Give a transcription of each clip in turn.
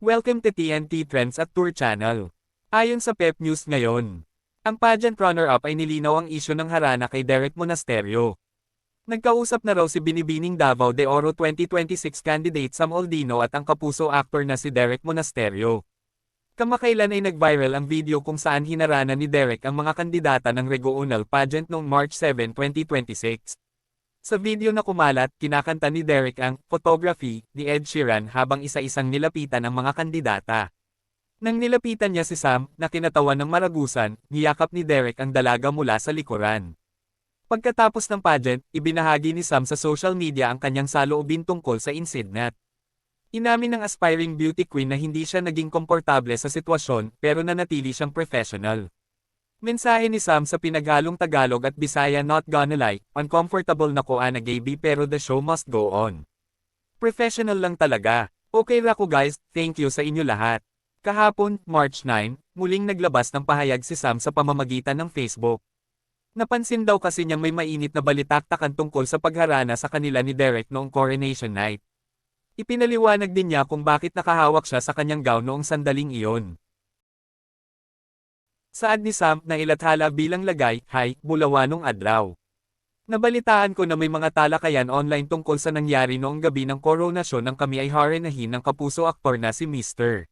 Welcome to TNT Trends at Tour Channel. Ayon sa Pep News ngayon, ang pageant runner-up ay nilinaw ang isyu ng harana kay Derek Monasterio. Nagkausap na raw si Binibining Davao de Oro 2026 candidate Sam Oldino at ang kapuso actor na si Derek Monasterio. Kamakailan ay nag-viral ang video kung saan hinarana ni Derek ang mga kandidata ng Regional Pageant noong March 7, 2026. Sa video na kumalat, kinakanta ni Derek ang "Photography" ni Ed Sheeran habang isa-isang nilapitan ang mga kandidata. Nang nilapitan niya si Sam, na kinatawan ng maragusan, niyakap ni Derek ang dalaga mula sa likuran. Pagkatapos ng pageant, ibinahagi ni Sam sa social media ang kanyang saloobin tungkol sa insident. Inamin ng aspiring beauty queen na hindi siya naging komportable sa sitwasyon pero nanatili siyang professional. Mensahe ni Sam sa pinaghalong Tagalog at Bisaya, "Not gonna lie, uncomfortable na ko ana gaby pero the show must go on. Professional lang talaga. Okay ra ko guys, thank you sa inyo lahat." Kahapon, March 9, muling naglabas ng pahayag si Sam sa pamamagitan ng Facebook. Napansin daw kasi niyang may mainit na balitaktakan tungkol sa pagharana sa kanila ni Derek noong Coronation Night. Ipinaliwanag din niya kung bakit nakahawak siya sa kanyang gown noong sandaling iyon. Saad ni Sam na ilathala bilang lagay, "Hi, Bulawanong adlaw. Nabalitaan ko na may mga talakayan online tungkol sa nangyari noong gabi ng koronasyon ng kami ay harenahin ng kapuso aktor na si Mr.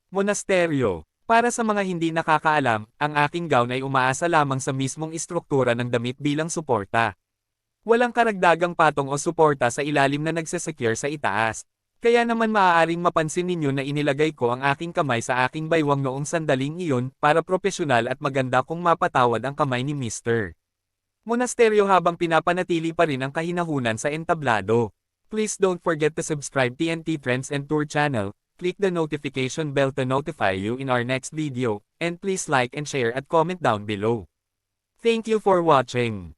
Monasterio. Para sa mga hindi nakakaalam, ang aking gown ay umaasa lamang sa mismong istruktura ng damit bilang suporta. Walang karagdagang patong o suporta sa ilalim na nagsesecure sa itaas. Kaya naman maaaring mapansin ninyo na inilagay ko ang aking kamay sa aking baywang noong sandaling iyon para propesyonal at maganda kung mapatawad ang kamay ni Mr. Monasterio habang pinapanatili pa rin ang kahinahunan sa entablado. Please don't forget to subscribe TNT Trends and Tour channel, click the notification bell to notify you in our next video, and please like and share at comment down below. Thank you for watching.